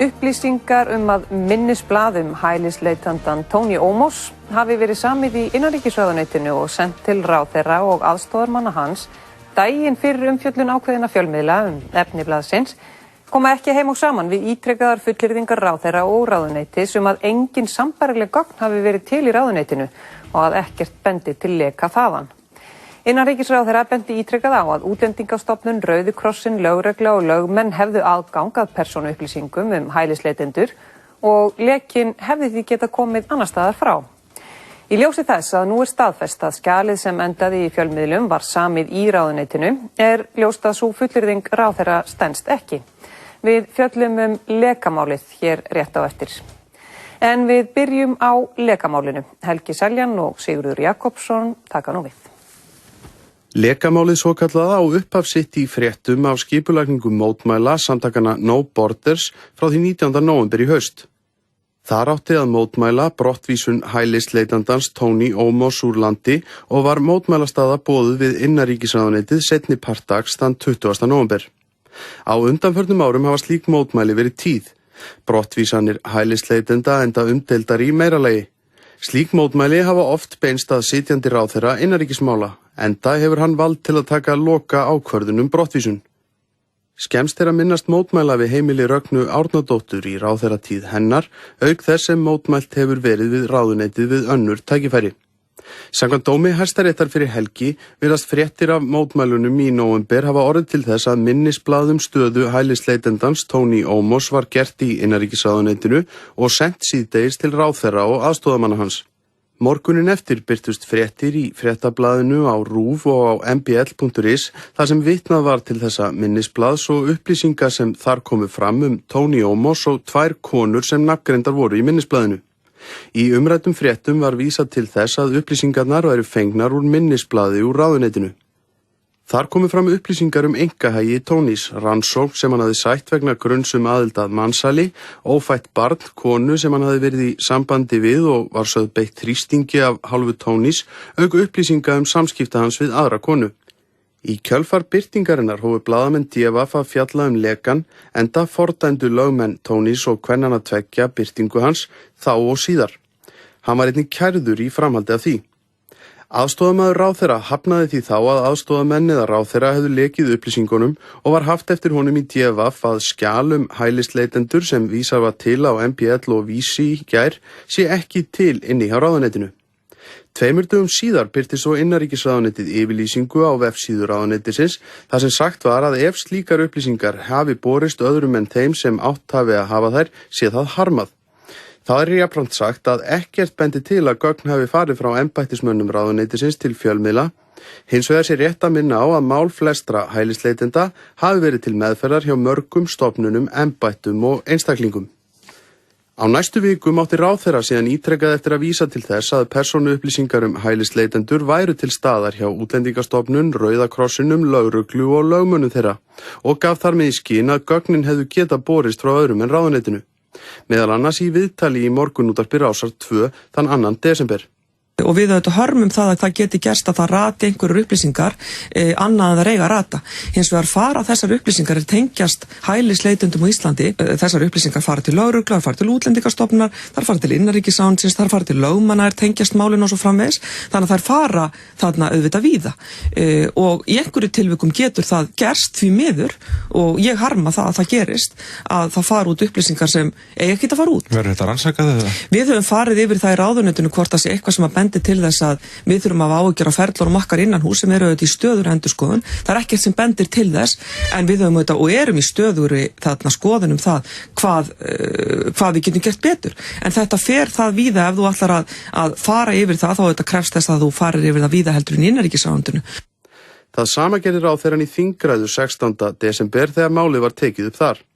Upplýsingar að minnisblað hælisleitandann Tony Amos hafi verið samið í innanríkisráðuneytinu og sent til ráðherra og aðstoðarmanna hans daginn fyrir umfjöllun ákveðinna fjölmiðla efni blaðsins koma ekki heim og saman við ítrekaðar fullyrðingar ráðherra og ráðuneytis að engin sambærileg gögn hafi verið til í ráðuneytinu og að ekkert bendi til leka þaðan. Innanríkisráðherra bendi ítrekað á að Útlendingastofnun, Rauði krossinn, lögregla og lögmenn hefðu aðgang að persónuupplýsingum hælisleitendur og lekinn hefði því geta komið annars staðar frá. Í ljósi þess að nú staðfest að skjalið sem endaði í fjölmiðlum var samið í ráðuneytinu ljóst að sú fullyrðing ráðherra stenst ekki. Við fjöllum lekamálið hér rétt á eftir. En við byrjum á lekamálinu. Helgi Seljan og Sigurður Jakobsson taka nú við. Lekamálið svokallaða á upphaf sitt í fréttum af skipulagningu mótmæla samtakana No Borders frá því 19. nóvember í haust. Þar átti að mótmæla brottvísun hælisleitandans Tony Amos úr landi og var mótmælastaða boðuð við innanríkisráðuneytið seinni part dags þann 20. nóvember. Á undanförnum árum hafa slík mótmæli verið tíð. Brottvísanir hælisleitenda enda umdeildar í meira lagi. Slík mótmæli hafa oft beinst að sitjandi ráðherra innanríkismála, enda hefur hann vald til að taka loka ákvörðun brottvísun. Skemmst að minnast mótmæla við heimili Rögnu Árnadóttur í ráðherratíð hennar, auk þess sem mótmælt hefur verið við ráðuneytið við önnur tækifæri. Samkvæmt dómi Hæstaréttar fyrir helgi virðast fréttir af mótmælunum í nóvember hafa orðið til þess að minnisblað stöðu hælisleitandans Tony Amos var gert í innanríkisráðuneytinu og sent síðdegis til ráðherra og aðstoðarmanna hans. Morgunin eftir birtust fréttir í fréttablaðinu á RÚV og á mbl.is þar sem vitnað var til þessa minnisblaðs og upplýsingar sem þar komu fram Tony Amos og 2 konur sem nafngreindar voru í minnisblaðinu. Í umræddum fréttum var vísað til þess að upplýsingarnar væru fengnar úr minnisblaði úr ráðuneytinu. Þar komu fram upplýsingar einkahagi Tonys, rannsókn sem hann hafði sætt vegna gruns aðild að mansali, ófætt barn, konu sem hann hafði verið í sambandi við og var sögð beitt þrýstingi af hálfu Tonys, auk upplýsinga samskipta hans við aðra konu. Í kjölfar birtingarinnar hófu blaðamenn DVF að fjalla lekan, enda fordæmdu lögmenn Tonys og kvennanna tveggja birtingu hans þá og síðar. Hann var einnig kærður í framhaldi af því. Aðstoðarmaður ráðherra hafnaði því þá að aðstoðarmenn eða ráðherra hefðu lekið upplýsingunum og var haft eftir honum í DVF að skjal hælisleitendur sem vísað var til á MBL og Vísi í gær sé ekki til inni hjá ráðuneytinu. 2 dögum síðar birtist svo innanríkisráðuneytið yfirlýsingu á vefsíðu ráðuneytisins þar sem sagt var að ef slíkar upplýsingar hafi borist öðrum en þeim sem átt hafi að hafa þær sé það harmað. Það jafnframt sagt að ekkert bendi til að gögn hafi farið frá embættismönnum ráðuneytisins til fjölmiðla. Hins vegar sé rétt að minna á að mál flestra hælisleitenda hafi verið til meðferðar hjá mörgum stofnunum, embættum og einstaklingum. Á næstu vikum átti ráðherra síðan ítrekað eftir að vísa til þess að persónuupplýsingar hælisleitendur væru til staðar hjá Útlendingastofnun, Rauða krossinum, lögreglu og lögmönnum þeirra og gaf þar með í skyn að gögnin hefðu geta borist frá öðrum en ráðuneytinu. Meðal annars í viðtali í Morgunútvarpi Rásar 2 þann 2. desember. Og við auðvitað hörmum það að það geti gerst að það rati einhverjur upplýsingar annað en það eiga að rata. Hins vegar fara þessar upplýsingar tengjast hælisleitendum á Íslandi. Þessar upplýsingar fara til lögreglu, fara til Útlendingastofnunar, þar fara til innanríkisráðuneytisins, þar fara til lögmanna, tengjast málin og svo framvegis. Þannig að þær fara þarna auðvitað víða. Og í einhverju tilvikum getur það gerst því miður og ég harma það að það gerist að það fara út upplýsingar sem eiga ekki að fara út. Verður þetta rannsakað eða? Við höfum farið yfir það í ráðuneytinu hvort það sé eitthvað sem að bendi til þess að við þurfum að ágjöra ferlunum okkar innan hús sem eru auðvitað í stöður endurskoðun. Það ekkert sem bendir til þess en við höfum auðvitað og erum í stöður þarna skoðunum það hvað við getum gert betur. En þetta fer það víða ef þú ætlar að fara yfir það þá auðvitað krefst þess að þú farir yfir það víða heldur en innanríkisráðuneytinu. Það sama gerði ráðherrann í þingræðu 16. desember þegar málið var tekið upp þar.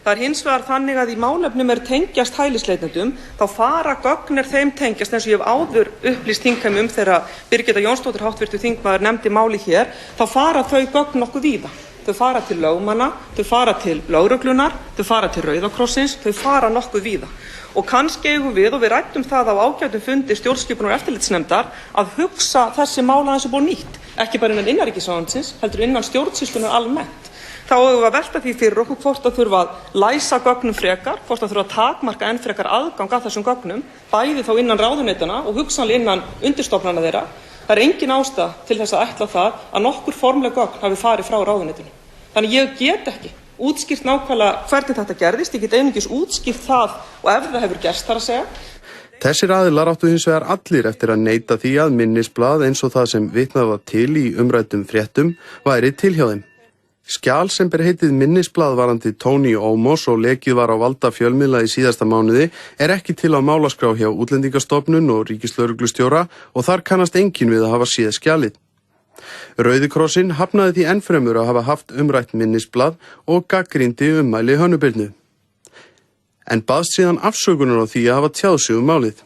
Það hins vegar þannig að í málefnum tengjast hælisleitendum, þá fara gögnir þeim tengjast eins og ég hef áður upplýst þingheim þegar Birgitta Jónsdóttir háttvirtur þingmaður nefndi máli hér, þá fara þau gögn nokkuð víða. Þau fara til lögmanna, þau fara til lögreglunar, þau fara til Rauða krossins, þau fara nokkuð víða. Og kannski eigum við, og við ræddum það á ágætum fundi stjórnskipunar- og eftirlitsnefndar, að hugsa þessi mál aðeins upp á nýtt, ekki bara innan innanríkisráðuneytisins, heldur innan stjórnsýslunnar almennt. þá höfum við að velta því fyrir okkur hvort að þurfa að læsa gögnum frekar, hvort að þurfa að takmarka enn frekar aðgang að þessum gögnum, bæði þá innan ráðuneytanna og hugsanlega innan undirstofnana þeirra. Það engin ástæða til þess að ætla það að nokkur formleg gögn hafi farið frá ráðuneytinu. Þannig ég get ekki útskýrt nákvæmlega hvernig þetta gerðist, ég get einungis útskýrt það og ef það hefur gerst þar að segja. Þessir aðilar áttu hins vegar allir eftir að neita því að minnisblað eins og það sem vitnað var til í umræddum fréttum væri til hjá þeim. Skjal sem ber heitið minnisblað varandi Tony Ómos og lekið var á valda fjölmiðla í síðasta mánuði ekki til á málaskrá hjá Útlendingastofnun og ríkislögreglustjóra og þar kannast enginn við að hafa séð skjalið. Rauði krossinn hafnaði því ennfremur að hafa haft umrætt minnisblað og gagnrýndi ummæli Hönnu Birnu. En baðst síðan afsökunar á því að hafa tjáð sig málið.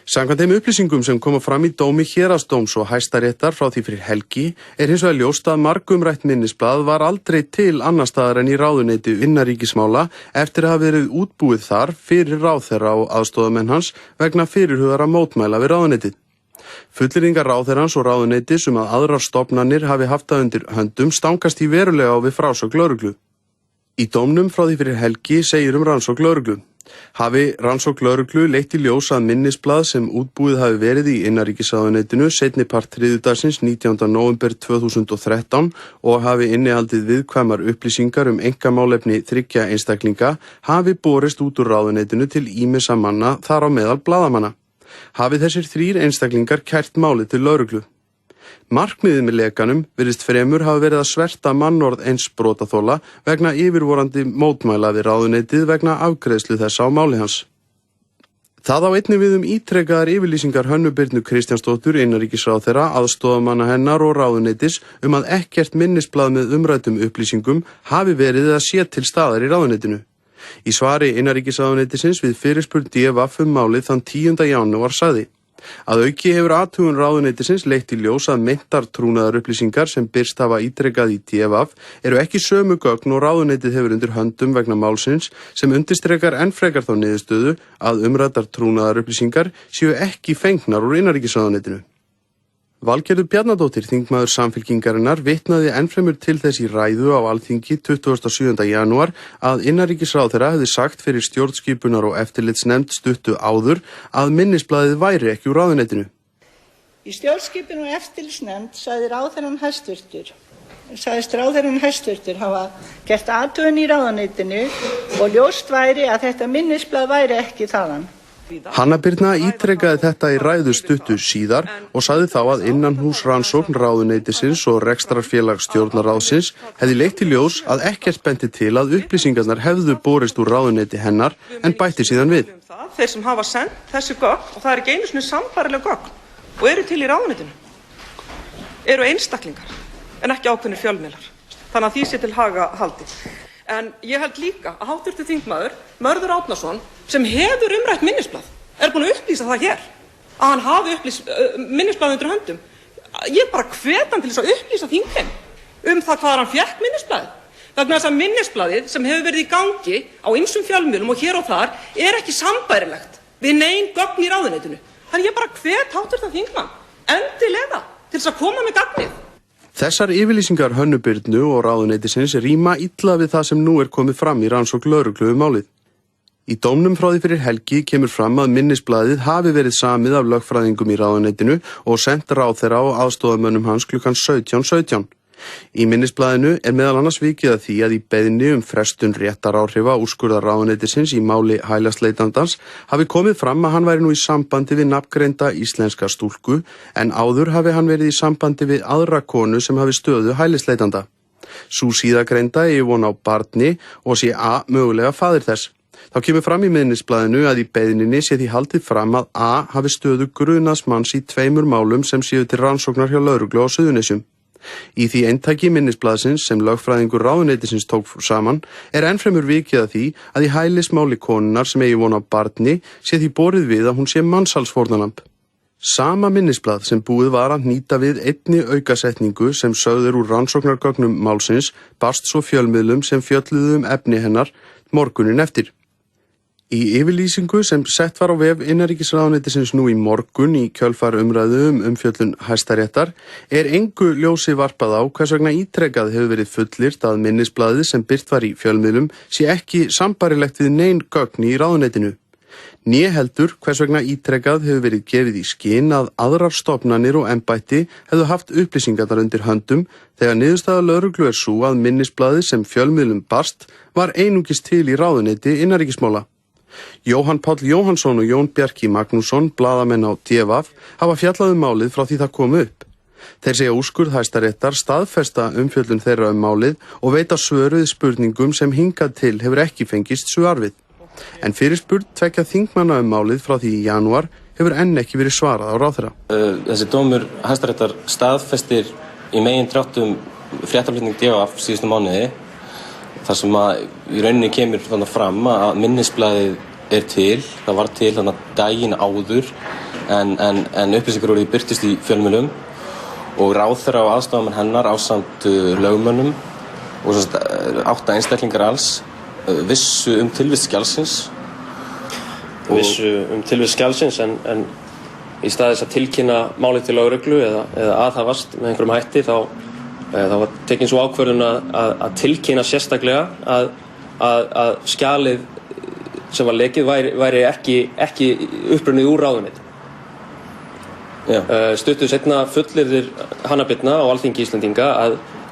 Samkvæmt þeim upplýsingum sem koma fram í dómi héraðsdóms og Hæstaréttar frá því fyrir helgi hins vegar ljóst að margumrætt minnisblað var aldrei til annar staðar en í ráðuneyti innanríkismála eftir að hafa verið útbúið þar fyrir ráðherra og aðstoðamenn hans vegna fyrirhugaðra mótmæla við ráðuneytið. Fullyrðingar ráðherrans og ráðuneytis að aðrar stofnanir hafi haft það undir höndum stangast í verulega á við frásögn lögreglu. Í dómnum frá því fyrir helgi segir rannsókn lögreglu. Hafi rannsókn lögreglu leitt í ljós að minnisblað sem útbúið hafi verið í innanríkisráðuneytinu seinni part þriðjudagsins 19. nóvember 2013 og hafi innihaldið viðkvæmar upplýsingar einkamálefni 3 einstaklinga hafi borist út úr ráðuneytinu til ýmissa manna þar á meðal blaðamanna. Hafi þessir 3 einstaklingar kært málið til lögreglu. Markmiðið með lekanum virðist fremur hafa verið að sverta mannorð eins brotaþola vegna yfirvorandi mótmæla við ráðuneytið vegna afgreiðslu þessa á máli hans. Það á einnig við ítrekaðar yfirlýsingar Hönnu Birnu Kristjánsdóttur innanríkisráðherra, aðstoðarmanna hennar og ráðuneytis að ekkert minnisblað með umræddum upplýsingum hafi verið að sé til staðar í ráðuneytinu. Í svari innanríkisráðuneytisins við fyrirspurn DFF málið þann 10. janúar sagði: Að auki hefur athugun ráðuneytisins leitt í ljós að meintar trúnaðarupplýsingar sem birst hafa ítrekað í DFF ekki sömu gögn og ráðuneytið hefur undir höndum vegna málsins sem undirstrekar enn frekar þá niðurstöðu að umræddar trúnaðarupplýsingar séu ekki fengnar úr innanríkisráðuneytinu. Valgerður Bjarnadóttir, þingmaður Samfylkingarinnar, vitnaði ennfremur til þess í ræðu á Alþingi 27. janúar að innanríkisráðherra hefði sagt fyrir stjórnskipunar- og eftirlitsnefnd stuttu áður að minnisblaðið væri ekki úr ráðuneytinu. Í stjórnskipunar- og eftirlitsnefnd sagðist ráðherrann hæstvirtur hafa gert athugun í ráðuneytinu og ljóst væri að þetta minnisblað væri ekki þaðan. Hanna Birna ítrekaði þetta í ræðu stuttu síðar og sagði þá að innanhúsrannsókn ráðuneytisins og rekstrarfélags stjórnarráðsins hefði leitt í ljós að ekkert benti til að upplýsingarnar hefðu borist úr ráðuneyti hennar en bætti síðan við. Þeir sem hafa sendt þessi gögn, og það ekki einu sinni sambærileg gögn og eru til í ráðuneytinu, eru einstaklingar en ekki ákveðnir fjölmiðlar. Þannig að því sé til haga haldið. En ég held líka að hv. þingmaður Mörður Árnason sem hefur umrætt minnisblað búinn að upplýsa það hér að hann hafi minnisblað undir höndum. Ég bara hvet hann til þess að upplýsa þingheim það hvað hann fékk minnisblaðið. Vegna þess að minnisblaðið sem hefur verið í gangi á ýmsum fjölmiðlum og hér og þar ekki sambærilegt við nein gögn í ráðuneytinu. Þannig ég bara hvet hv. þingmann endilega til þess að koma með gagnið. Þessar yfirlýsingar Hönnu Birnu og ráðuneytisins ríma illa við það sem nú komið fram í rannsókn lögreglu málið. Í dómnum frá því fyrir helgi kemur fram að minnisblaðið hafi verið samið af lögfræðingum í ráðuneytinu og sent ráðherra og aðstoðarmönnum hans klukkan 17:17. Í minnisblaðinu meðal annars vikið að því að í beiðni frestun réttaráhrifa úrskurðar ráðuneytisins í máli hælisleitandans hafi komið fram að hann væri nú í sambandi við nafngreinda íslenska stúlku en áður hafi hann verið í sambandi við aðra konu sem hafi stöðu hælisleitanda. Sú síðagreinda von á barni og sé mögulega faðir þess. Þá kemur fram í minnisblaðinu að í beiðninni sé því haldið fram að hafi stöðu grunaðs manns í 2 málum sem séu til rannsóknar hjá lögreglu á Suðurnesjum. Í því eintaki minnisblaðsins sem lögfræðingur ráðuneytisins tók saman ennfremur vikið að því að í hælismáli konunnar sem von á barni sé því borið við að hún sé mansalsfórnarlamb. Sama minnisblað sem búið var að nýta við einni aukasetningu sem sögð úr rannsóknargögnum málsins barst svo fjölmiðlum sem fjölluðu efni hennar morgunin eftir. Í yfirlýsingu sem sett var á vef innanríkisráðuneytisins nú í morgun í kjölfar umræðu umfjöllun Hæstaréttar engu ljósi varpað á hvers vegna ítrekað hefur verið fullyrt að minnisblaðið sem birt var í fjölmiðlum sé ekki sambarilegt við nein gögn í ráðuneytinu. Né heldur hvers vegna ítrekað hefur verið gefið í skyn að aðrar stofnanir og embætti hefðu haft upplýsingarnar undir höndum þegar niðurstaða lögreglu sú að minnisblaðið sem fjölmiðlum barst var einungis til í ráðuneyti innanríkismála. Jóhann Páll Jóhannsson og Jón Bjarki Magnússon, blaðamenn á DV, hafa fjallað málið frá því það kom upp. Þeir segja úrskurð Hæstaréttar staðfesta umfjöllun þeirra málið og veita svör við spurningum sem hingað til hefur ekki fengist svar við. En fyrirspurn tveggja þingmanna málið frá því í janúar hefur enn ekki verið svarað á ráðherra. Þessi dómur Hæstaréttar staðfestir í megindráttum fréttaflutning DV síðustu mánuði. Það sem að í rauninni kemur þannig fram að minnisblaðið til, það var til þannig daginn áður en upplýsingar voru birtist í fjölmiðlum og ráðherra og aðstofamenn hennar ásamt lögmönnum og 8 einstaklingar alls vissu tilvist skjalsins. Vissu tilvist skjalsins en í stað þess að tilkynna málið til lögreglu eða aðhafast með einhverjum hætti þá var tekin svo ákvörðun að tilkynna sérstaklega að skjalið sem var lekið væri ekki upprunnið úr ráðuneyti. Stuttu seinna fullyrðir Hanna Birna á Alþingi Íslendinga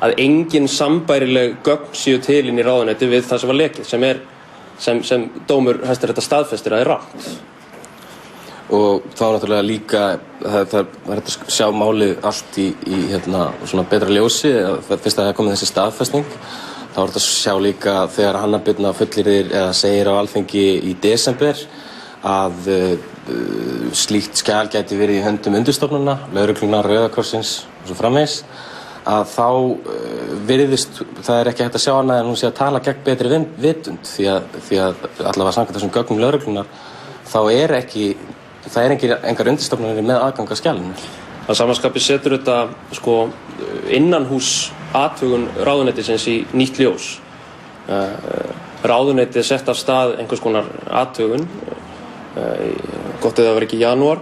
að engin sambærileg gögn séu til inn í ráðuneyti við það sem var lekið sem dómur Hæstaréttar staðfestir að rangt. Og þá náttúrulega líka það er hægt að sjá málið allt í svona betra ljósi fyrst að það komið þessi staðfesting. Þá er þetta að sjá líka þegar Hanna Birna fullyrðir eða segir á Alþingi í desember að slíkt skjal gæti verið í höndum undirstofnana, lögreglunnar, Rauða krossins og svo framvegis, að þá virðist, það ekki hægt að sjá annað en hún sé að tala gegn betri vitund því að allavega samkvæmt þessum gögnum lögreglunar þá engar undirstofnanir með aðgang að skjalinu. Að samanskapi setur þetta innanhús athugun ráðuneytisins í nýtt ljós. Ráðuneytið sett af stað einhvers konar athugun, gott eða var ekki í janúar,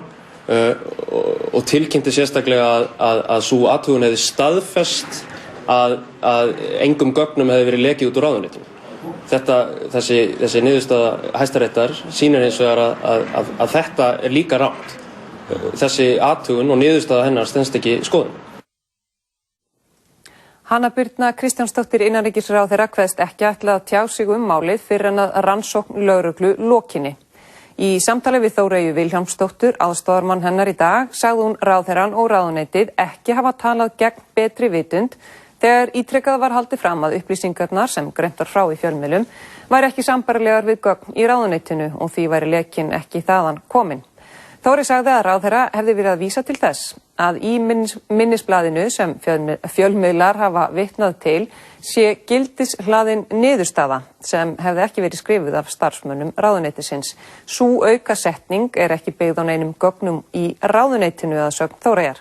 og tilkynnti sérstaklega að sú athugun hefði staðfest að engum gögnum hefði verið lekið út úr ráðuneytinu. Þessi niðurstaða Hæstaréttar sýnir hins vegar að þetta líka rangt. Þessi athugun og niðurstaða hennar stenst ekki skoðun. Hanna Birna Kristjánsdóttir innanríkisráðherra kveðst ekki ætla að tjá sig málið fyrr en að rannsókn lögreglu lokinni. Í samtali við Þóreyju Vilhjálmsdóttur, aðstoðarmann hennar í dag, sagði hún ráðherrann og ráðuneytið ekki hafa talað gegn betri vitund þegar ítrekað var haldið fram að upplýsingarnar sem greint var frá í fjölmiðlum væri ekki sambærilegar við gögn í ráðuneytinu og því væri lekinn ekki þaðan kominn. Þóri sagði að ráðherra hefði verið að vísa til þess að í minnisblaðinu sem fjölmiðlar hafa vitnað til sé gildishlaðin niðurstaða sem hefði ekki verið skrifuð af starfsmönnum ráðuneytisins. Sú aukasetning ekki byggð á neinum gögnum í ráðuneytinu að sögn Þóreyjar.